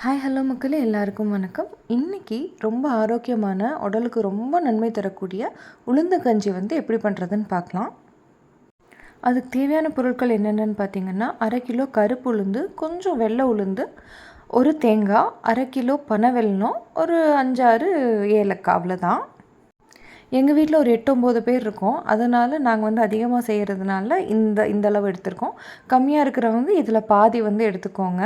Hi hello மக்களே, எல்லாருக்கும் வணக்கம். இன்றைக்கி ரொம்ப ஆரோக்கியமான, உடலுக்கு ரொம்ப நன்மை தரக்கூடிய உளுந்து கஞ்சி எப்படி பண்ணுறதுன்னு பார்க்கலாம். அதுக்கு தேவையான பொருட்கள் என்னென்னு பார்த்தீங்கன்னா, 1/2 கிலோ கருப்பு உளுந்து, கொஞ்சம் வெள்ளை உளுந்து, ஒரு தேங்காய், 1/2 கிலோ பனவெல்லம், ஒரு 5-6 ஏலக்காய், அவ்வளோதான். எங்கள் வீட்டில் ஒரு 8-9 பேர் இருக்கோம். அதனால் நாங்கள் அதிகமாக செய்கிறதுனால இந்த அளவு எடுத்திருக்கோம். கம்மியாக இருக்கிறவங்க இதில் பாதி எடுத்துக்கோங்க.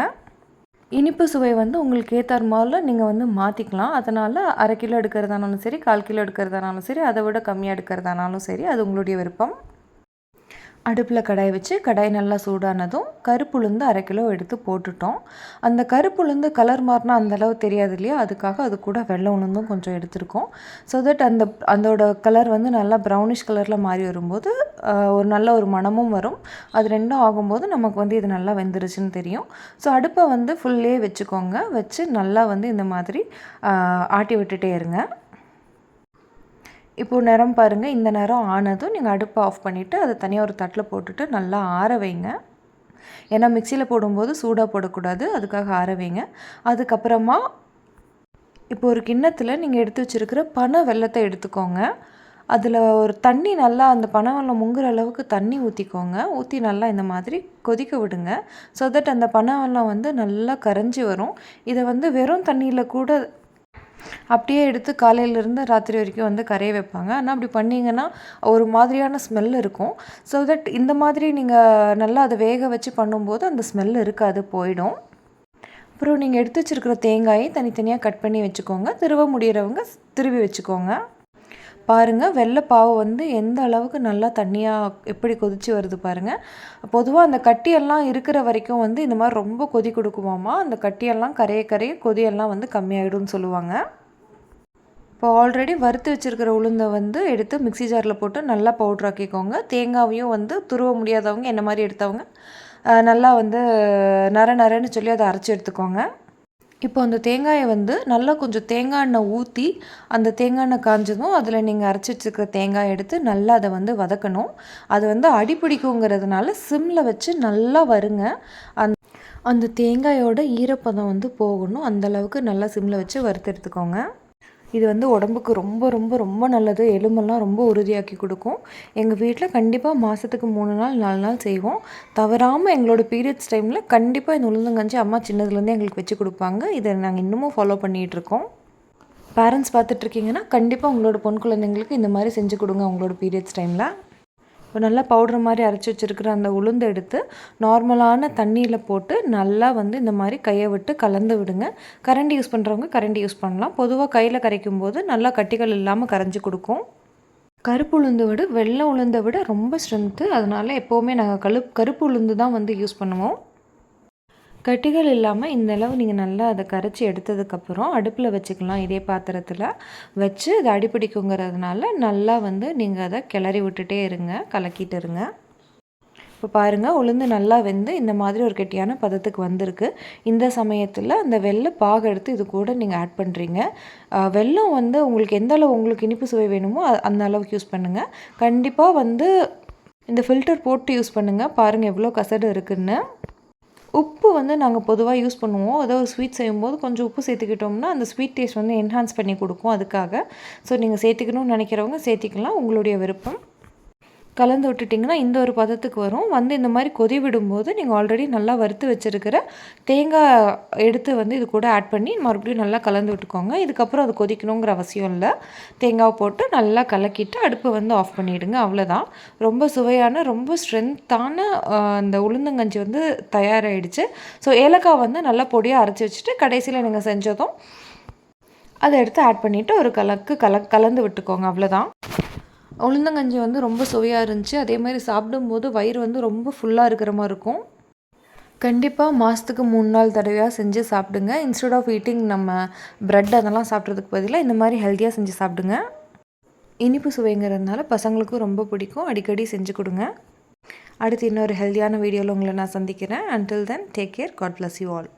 இனிப்பு சுவை உங்களுக்கு ஏற்றார் மாதிரி நீங்கள் மாற்றிக்கலாம். அதனால் 1/2 கிலோ எடுக்கிறதானாலும் சரி, 1/4 கிலோ எடுக்கிறதானாலும் சரி, அதை விட கம்மியாக எடுக்கிறதானாலும் சரி, அது உங்களுடைய விருப்பம். அடுப்பில் கடாய் வச்சு கடாய் நல்லா சூடானதும் கருப்புளுந்து 1/2 கிலோ எடுத்து போட்டுட்டோம். அந்த கருப்புளுந்து கலர் மாறினா அந்தளவு தெரியாது இல்லையா, அதுக்காக அது கூட வெள்ளை உளுந்தும் கொஞ்சம் எடுத்துருக்கோம். ஸோ தட் அதோட கலர் நல்லா ப்ரௌனிஷ் கலரில் மாறி வரும்போது ஒரு நல்ல ஒரு மணமும் வரும். அது ரெண்டும் ஆகும்போது நமக்கு இது நல்லா வெந்துருச்சுன்னு தெரியும். ஸோ அடுப்பை ஃபுல்லே வச்சுக்கோங்க. வச்சு நல்லா இந்த மாதிரி ஆட்டி விட்டுட்டே இருங்க. இப்போது நிறம் பாருங்கள். இந்த நிறம் ஆனதும் நீங்கள் அடுப்பை ஆஃப் பண்ணிவிட்டு அதை தனியாக ஒரு தட்டில் போட்டுட்டு நல்லா ஆற வைங்க. ஏன்னா மிக்சியில் போடும்போது சூடாக போடக்கூடாது, அதுக்காக ஆற வைங்க. அதுக்கப்புறமா இப்போ ஒரு கிண்ணத்தில் நீங்கள் எடுத்து வச்சுருக்கிற பனை வெல்லத்தை எடுத்துக்கோங்க. அதில் ஒரு தண்ணி நல்லா அந்த பனை வெல்லம் முங்குற அளவுக்கு தண்ணி ஊற்றிக்கோங்க. ஊற்றி நல்லா இந்த மாதிரி கொதிக்க விடுங்க. ஸோ தட் அந்த பனை வெல்லம் நல்லா கரைஞ்சி வரும். இதை வெறும் தண்ணியில் கூட அப்படியே எடுத்து காலையிலேருந்து ராத்திரி வரைக்கும் கரைய வைப்பாங்க. ஆனால் அப்படி பண்ணிங்கன்னா ஒரு மாதிரியான ஸ்மெல் இருக்கும். ஸோ தட் இந்த மாதிரி நீங்கள் நல்லா அதை வேக வச்சு பண்ணும்போது அந்த ஸ்மெல் இருக்காது, போயிடும். அப்புறம் நீங்கள் எடுத்து வச்சுருக்கிற தேங்காயை தனித்தனியாக கட் பண்ணி வச்சுக்கோங்க. திருவ முடிகிறவங்க திருவி வச்சுக்கோங்க. பாருங்கள், வெள்ளைப்பாவு எந்த அளவுக்கு நல்லா தண்ணியாக எப்படி கொதித்து வருது பாருங்கள். பொதுவாக அந்த கட்டியெல்லாம் இருக்கிற வரைக்கும் இந்த மாதிரி ரொம்ப கொதி கொடுக்குமாமா. அந்த கட்டியெல்லாம் கரைய கொதியெல்லாம் கம்மியாகிடும்னு சொல்லுவாங்க. இப்போ ஆல்ரெடி வறுத்து வச்சுருக்கிற உளுந்தை எடுத்து மிக்ஸி ஜாரில் போட்டு நல்லா பவுட்ராக்கிக்கோங்க. தேங்காவையும் துருவ முடியாதவங்க என்ன மாதிரி எடுத்தவங்க நல்லா நரன்னு சொல்லி அதை அரைச்சி எடுத்துக்கோங்க. இப்போ அந்த தேங்காயை நல்லா கொஞ்சம் தேங்காய் எண்ணெய் ஊற்றி அந்த தேங்காய் எண்ணெய் காஞ்சதும் அதில் நீங்கள் அரைச்சி வச்சுருக்கிற தேங்காய் எடுத்து நல்லா அதை வதக்கணும். அது அடிப்பிடிக்குங்கிறதுனால சிம்மில் வச்சு நல்லா வருங்க. அந்த தேங்காயோட ஈரப்பதம் போகணும். அந்தளவுக்கு நல்லா சிம்மில் வச்சு வறுத்து எடுத்துக்கோங்க. இது உடம்புக்கு ரொம்ப ரொம்ப ரொம்ப நல்லது. எலும்பெல்லாம் ரொம்ப உறுதியாக்கி கொடுக்கும். எங்கள் வீட்டில் கண்டிப்பாக மாதத்துக்கு 3 நாள் 4 நாள் செய்வோம். தவறாமல் எங்களோட பீரியட்ஸ் டைமில் கண்டிப்பாக இந்த உளுந்தங்கஞ்சி அம்மா சின்னதுலேருந்தே எங்களுக்கு வச்சு கொடுப்பாங்க. இதை நாங்கள் இன்னமும் ஃபாலோ பண்ணிகிட்ருக்கோம். பேரண்ட்ஸ் பார்த்துட்ருக்கீங்கன்னா கண்டிப்பாக உங்களோட பொன் குழந்தைங்களுக்கு இந்த மாதிரி செஞ்சு கொடுங்க உங்களோட பீரியட்ஸ் டைமில். இப்போ நல்லா பவுட்ரு மாதிரி அரைச்சி வச்சுருக்கிற அந்த உளுந்து எடுத்து நார்மலான தண்ணியில் போட்டு நல்லா இந்த மாதிரி கையை விட்டு கலந்து விடுங்க. கரண்டி யூஸ் பண்ணுறவங்க கரண்டி யூஸ் பண்ணலாம். பொதுவாக கையில் கரைக்கும் போது நல்லா கட்டிகள் இல்லாமல் கரைஞ்சி கொடுக்கும். கருப்பு உளுந்து விட வெள்ளை உளுந்தை விட ரொம்ப ஸ்ட்ரென்த்து. அதனால் எப்போவுமே நாங்கள் கருப்பு உளுந்து தான் யூஸ் பண்ணுவோம். கட்டிகள் இல்லாமல் இந்த அளவு நீங்கள் நல்லா அதை கரைச்சி எடுத்ததுக்கப்புறம் அடுப்பில் வச்சுக்கலாம். இதே பாத்திரத்தில் வச்சு அது அடிப்பிடிக்குங்கிறதுனால நல்லா நீங்கள் அதை கிளறி விட்டுட்டே இருங்க, கலக்கிட்டு இருங்க. இப்போ பாருங்கள், உளுந்து நல்லா வெந்து இந்த மாதிரி ஒரு கெட்டியான பதத்துக்கு வந்திருக்கு. இந்த சமயத்தில் அந்த வெள்ளை பாகு எடுத்து இது கூட நீங்கள் ஆட் பண்ணுறீங்க. வெல்லம் உங்களுக்கு எந்த அளவு உங்களுக்கு இனிப்பு சுவை வேணுமோ அந்த அளவுக்கு யூஸ் பண்ணுங்கள். கண்டிப்பாக இந்த ஃபில்டர் போட்டு யூஸ் பண்ணுங்கள். பாருங்கள் எவ்வளோ கசடு இருக்குதுன்னு. உப்பு நாங்கள் பொதுவாக யூஸ் பண்ணுவோம். ஏதாவது ஸ்வீட் செய்யும்போது கொஞ்சம் உப்பு சேர்த்துக்கிட்டோம்னா அந்த ஸ்வீட் டேஸ்ட் என்ஹான்ஸ் பண்ணி கொடுக்கும். அதுக்காக நீங்கள் சேர்த்துக்கணும்னு நினைக்கிறவங்க சேர்த்திக்கலாம், உங்களுடைய விருப்பம். கலந்து விட்டுட்டிங்கன்னா இந்த ஒரு பதத்துக்கு வரும். இந்த மாதிரி கொதி விடும்போது நீங்கள் ஆல்ரெடி நல்லா வறுத்து வச்சுருக்கிற தேங்காய் எடுத்து இது கூட ஆட் பண்ணி மறுபடியும் நல்லா கலந்து விட்டுக்கோங்க. இதுக்கப்புறம் அது கொதிக்கணுங்கிற அவசியம் இல்லை. தேங்காய் போட்டு நல்லா கலக்கிட்டு அடுப்பை ஆஃப் பண்ணிவிடுங்க. அவ்வளோதான். ரொம்ப சுவையான ரொம்ப ஸ்ட்ரென்த்தான அந்த உளுந்தங்கஞ்சி தயாராகிடுச்சு. ஸோ ஏலக்காய் நல்லா பொடியாக அரைச்சி வச்சுட்டு கடைசியில் நீங்கள் செஞ்சதும் அதை எடுத்து ஆட் பண்ணிவிட்டு ஒரு கலந்து விட்டுக்கோங்க. அவ்வளோதான். உளுந்தங்கஞ்சி ரொம்ப சுவையாக இருந்துச்சு. அதே மாதிரி சாப்பிடும்போது வயிறு ரொம்ப ஃபுல்லாக இருக்கிற மாதிரி இருக்கும். கண்டிப்பாக மாதத்துக்கு 3 நாள் தடவையாக செஞ்சு சாப்பிடுங்க. இன்ஸ்டெட் ஆஃப் ஈட்டிங் நம்ம ப்ரெட் அதெல்லாம் சாப்பிட்றதுக்கு பதிலாக இந்த மாதிரி ஹெல்த்தியாக செஞ்சு சாப்பிடுங்க. இனிப்பு சுவைங்கிறதுனால பசங்களுக்கும் ரொம்ப பிடிக்கும். அடிக்கடி செஞ்சு கொடுங்க. அடுத்து இன்னொரு ஹெல்த்தியான வீடியோவில் உங்களை நான் சந்திக்கிறேன். Until then take care. God bless you all.